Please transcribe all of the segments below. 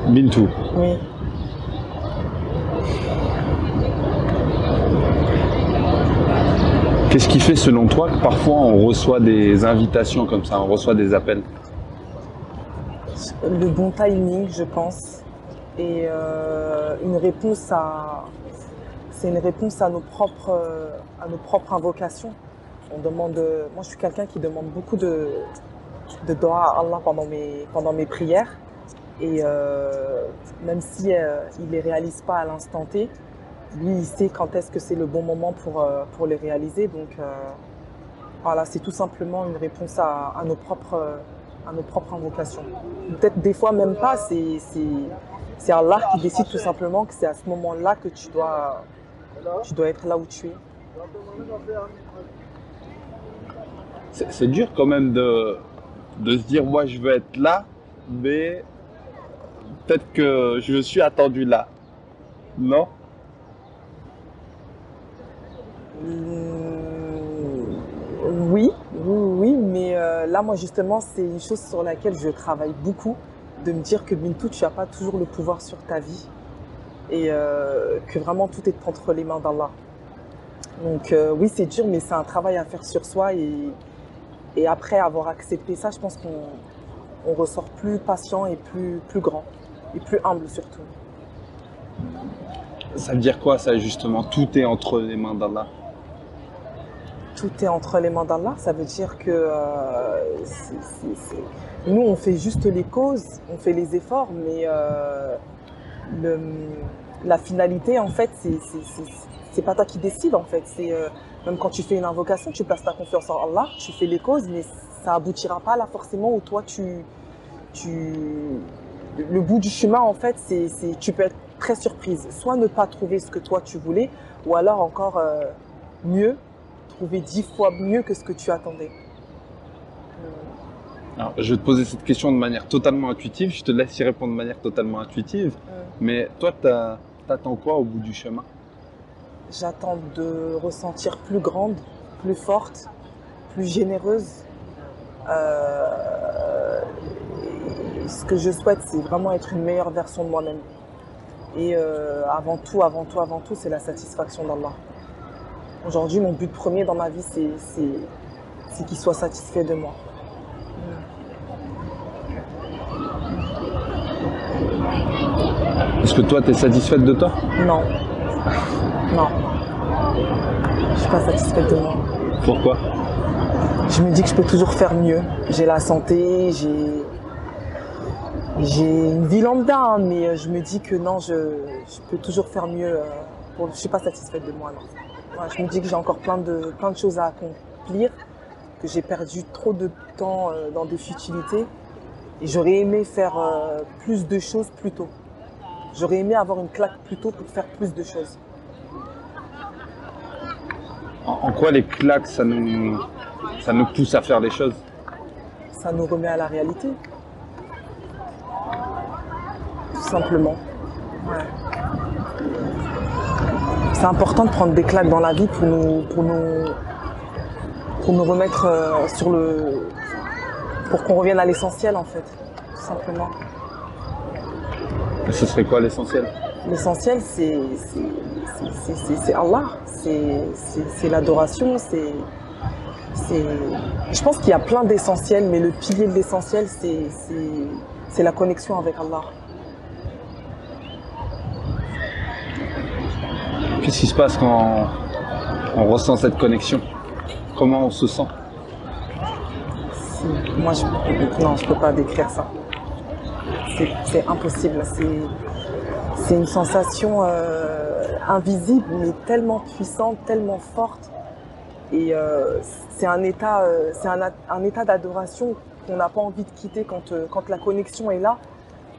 Bintou, Oui. qu'est-ce qui fait selon toi que parfois on reçoit des invitations comme ça, on reçoit des appels? Le bon timing, je pense. Et une réponse c'est une réponse à nos propres invocations. On demande, moi, je suis quelqu'un qui demande beaucoup de doigts à Allah pendant mes prières. Et même si il les réalise pas à l'instant T, lui, il sait quand est-ce que c'est le bon moment pour les réaliser. Donc, voilà, c'est tout simplement une réponse à nos propres invocations. Peut-être des fois même pas, c'est Allah qui décide tout simplement que c'est à ce moment-là que tu dois être là où tu es. C'est dur quand même de se dire, moi je veux être là, mais peut-être que je suis attendu là. Non? Oui, oui, mais là, moi, justement, c'est une chose sur laquelle je travaille beaucoup, de me dire que Bintou, tu n'as pas toujours le pouvoir sur ta vie et que vraiment tout est entre les mains d'Allah. Donc oui, c'est dur, mais c'est un travail à faire sur soi et après avoir accepté ça, je pense qu'on ressort plus patient et plus grand et plus humble surtout. Ça veut dire quoi ça justement? Tout est entre les mains d'Allah. Tout est entre les mains d'Allah, ça veut dire que nous, on fait juste les causes, on fait les efforts, mais le, la finalité, en fait, c'est pas toi qui décides, en fait. C'est même quand tu fais une invocation, tu places ta confiance en Allah, tu fais les causes, mais ça aboutira pas là forcément où toi tu, le bout du chemin, en fait, tu peux être très surprise. Soit ne pas trouver ce que toi tu voulais, ou alors encore mieux, trouver 10 fois mieux que ce que tu attendais. Alors, je vais te poser cette question de manière totalement intuitive, je te laisse y répondre de manière totalement intuitive, mais toi, t'attends quoi au bout du chemin? J'attends de ressentir plus grande, plus forte, plus généreuse. Ce que je souhaite, c'est vraiment être une meilleure version de moi-même. Et avant tout, c'est la satisfaction d'Allah. Aujourd'hui, mon but premier dans ma vie, c'est qu'il soit satisfait de moi. Est-ce que toi, tu es satisfaite de toi? Non, non, je suis pas satisfaite de moi. Pourquoi? Je me dis que je peux toujours faire mieux. J'ai la santé, j'ai une vie lambda, hein, mais je me dis que non, je peux toujours faire mieux. Je suis pas satisfaite de moi, non. Ouais, je me dis que j'ai encore plein de choses à accomplir, que j'ai perdu trop de temps dans des futilités. Et j'aurais aimé faire plus de choses plus tôt. J'aurais aimé avoir une claque plus tôt pour faire plus de choses. En quoi les claques, ça nous pousse à faire des choses? Ça nous remet à la réalité, tout simplement. Ouais. C'est important de prendre des claques dans la vie pour nous remettre pour qu'on revienne à l'essentiel en fait, tout simplement. Et ce serait quoi l'essentiel? L'essentiel c'est Allah, c'est l'adoration, je pense qu'il y a plein d'essentiels, mais le pilier de l'essentiel c'est la connexion avec Allah. Qu'est-ce qui se passe quand on ressent cette connexion? Comment on se sent? Moi, non, je peux pas décrire ça. C'est impossible. C'est une sensation invisible, mais tellement puissante, tellement forte. Et c'est un état, un état d'adoration qu'on n'a pas envie de quitter quand la connexion est là.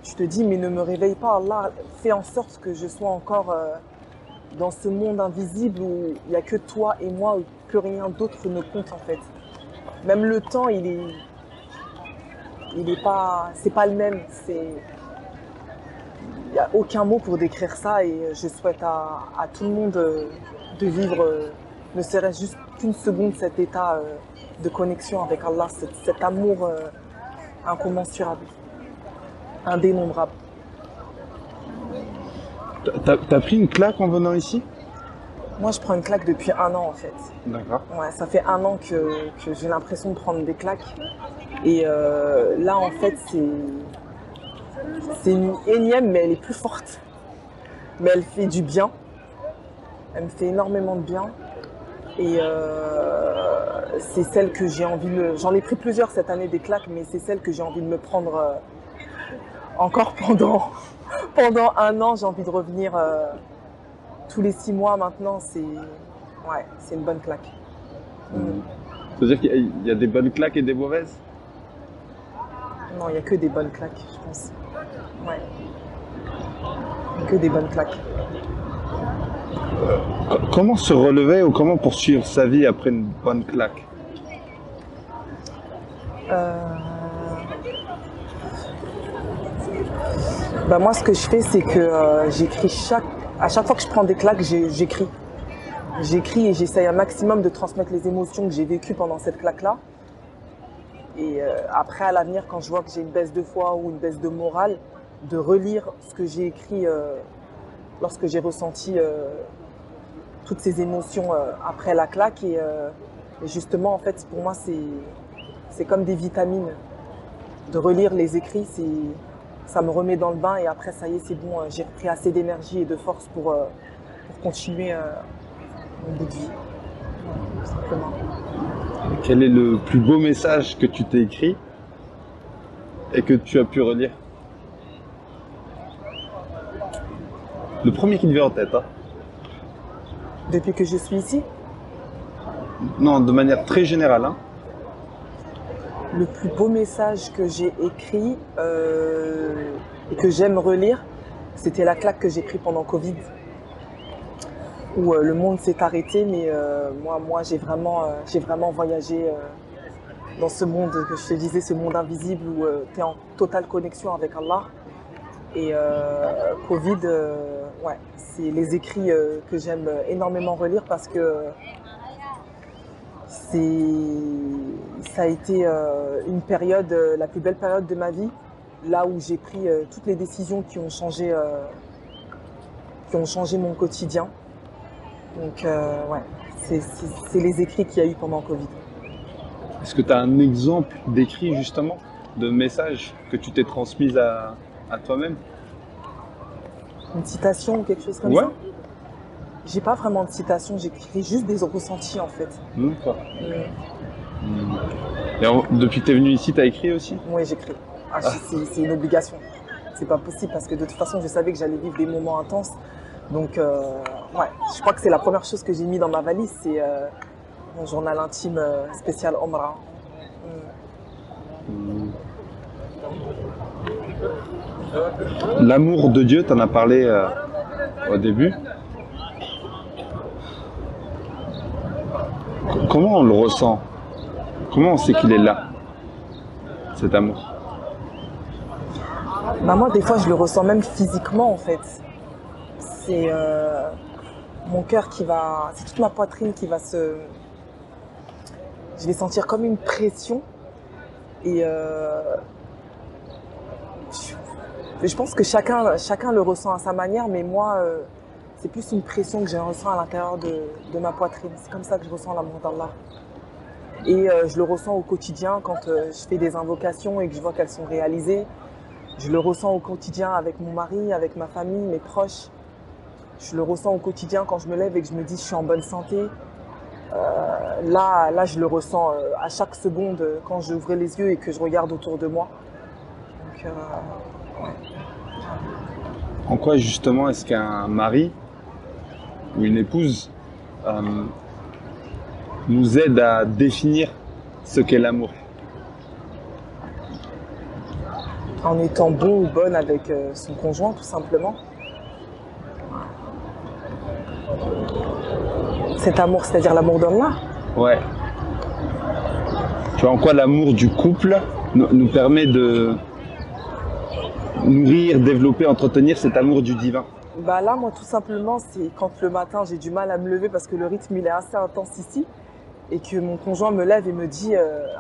Tu te dis, mais ne me réveille pas, Allah, fais en sorte que je sois encore dans ce monde invisible où il n'y a que toi et moi, où plus rien d'autre ne compte en fait. Même le temps, c'est pas le même. Il n'y a aucun mot pour décrire ça et je souhaite à tout le monde de vivre, ne serait-ce juste qu'une seconde, cet état de connexion avec Allah, cet amour incommensurable, indénombrable. T'as pris une claque en venant ici? Moi, je prends une claque depuis un an en fait. D'accord. Ouais, ça fait un an que j'ai l'impression de prendre des claques. Et là, en fait, c'est une énième, mais elle est plus forte. Mais elle fait du bien. Elle me fait énormément de bien. Et c'est celle que j'ai envie de... J'en ai pris plusieurs cette année des claques, mais c'est celle que j'ai envie de me prendre encore pendant un an. J'ai envie de revenir tous les 6 mois maintenant. Ouais, c'est une bonne claque. C'est-à-dire qu'il y a des bonnes claques et des mauvaises? Non, il n'y a que des bonnes claques, je pense. Ouais. Il n'y a que des bonnes claques. Comment se relever ou comment poursuivre sa vie après une bonne claque? Bah moi, ce que je fais, c'est que j'écris à chaque fois que je prends des claques, j'écris. J'écris et j'essaye un maximum de transmettre les émotions que j'ai vécues pendant cette claque-là. Et après, à l'avenir, quand je vois que j'ai une baisse de foi ou une baisse de morale, de relire ce que j'ai écrit lorsque j'ai ressenti toutes ces émotions après la claque. Et justement, en fait, pour moi, c'est comme des vitamines. De relire les écrits, ça me remet dans le bain et après, ça y est, c'est bon, j'ai repris assez d'énergie et de force pour continuer mon bout de vie, tout simplement. Quel est le plus beau message que tu t'es écrit et que tu as pu relire? Le premier qui te vient en tête, hein? Depuis que je suis ici, Non, de manière très générale, hein? le plus beau message que j'ai écrit et que j'aime relire, c'était la claque que j'ai prise pendant Covid, où le monde s'est arrêté, mais moi j'ai vraiment voyagé dans ce monde que je te disais, ce monde invisible où tu es en totale connexion avec Allah. Et Covid, ouais, c'est les écrits que j'aime énormément relire parce que ça a été une période, la plus belle période de ma vie, là où j'ai pris toutes les décisions qui ont changé mon quotidien. Donc ouais, c'est les écrits qu'il y a eu pendant Covid. Est-ce que tu as un exemple d'écrit justement, de message que tu t'es transmise à toi-même? Une citation ou quelque chose comme Ouais. ça? J'ai pas vraiment de citation, j'écris juste des ressentis en fait. D'accord. Et depuis que tu es venu ici, tu as écrit aussi? Oui, j'écris. C'est une obligation. C'est pas possible parce que de toute façon, je savais que j'allais vivre des moments intenses. Donc, ouais, je crois que c'est la première chose que j'ai mis dans ma valise, c'est mon journal intime spécial Omra. L'amour de Dieu, tu en as parlé au début. Comment on le ressent? Comment on sait qu'il est là, cet amour? Bah moi, des fois, je le ressens même physiquement, en fait. C'est mon cœur qui va... C'est toute ma poitrine qui va se... Je vais sentir comme une pression. Et je pense que chacun le ressent à sa manière, mais moi, c'est plus une pression que je ressens à l'intérieur de ma poitrine. C'est comme ça que je ressens l'amour d'Allah. Et je le ressens au quotidien quand je fais des invocations et que je vois qu'elles sont réalisées. Je le ressens au quotidien avec mon mari, avec ma famille, mes proches. Je le ressens au quotidien quand je me lève et que je me dis je suis en bonne santé. Là, je le ressens à chaque seconde quand j'ouvre les yeux et que je regarde autour de moi. Donc, ouais. En quoi justement est-ce qu'un mari ou une épouse nous aide à définir ce qu'est l'amour? En étant bon ou bonne avec son conjoint, tout simplement. Cet amour, c'est-à-dire l'amour d'Allah. Ouais. Tu vois, en quoi l'amour du couple nous permet de nourrir, développer, entretenir cet amour du divin? Bah là, moi, tout simplement, c'est quand le matin, j'ai du mal à me lever parce que le rythme, il est assez intense ici. Et que mon conjoint me lève et me dit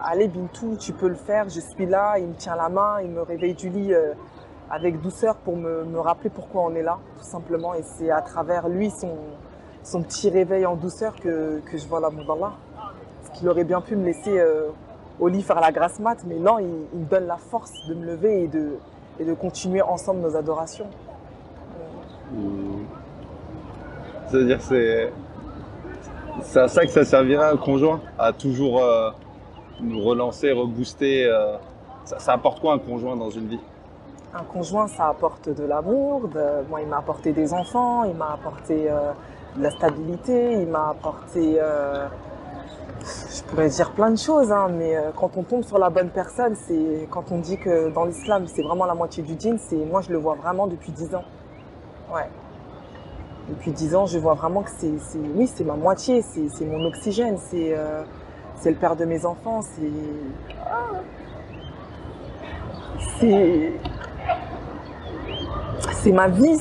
allez Bintou, tu peux le faire, je suis là, il me tient la main, il me réveille du lit avec douceur pour me rappeler pourquoi on est là, tout simplement. Et c'est à travers lui, son petit réveil en douceur que je vois l'amour d'Allah. Parce qu'il aurait bien pu me laisser au lit faire la grasse mat, mais non, il me donne la force de me lever et de continuer ensemble nos adorations. C'est-à-dire, c'est à ça que ça servira un conjoint, à toujours nous relancer, rebooster. Ça apporte quoi un conjoint dans une vie? Un conjoint, ça apporte de l'amour. Moi, il m'a apporté des enfants, il m'a apporté de la stabilité, il m'a apporté, je pourrais dire plein de choses, hein, mais quand on tombe sur la bonne personne, c'est quand on dit que dans l'islam, c'est vraiment la moitié du djinn. Moi, je le vois vraiment depuis 10 ans. Ouais. Depuis 10 ans, je vois vraiment que oui, c'est ma moitié, c'est mon oxygène, c'est le père de mes enfants, c'est ma vie,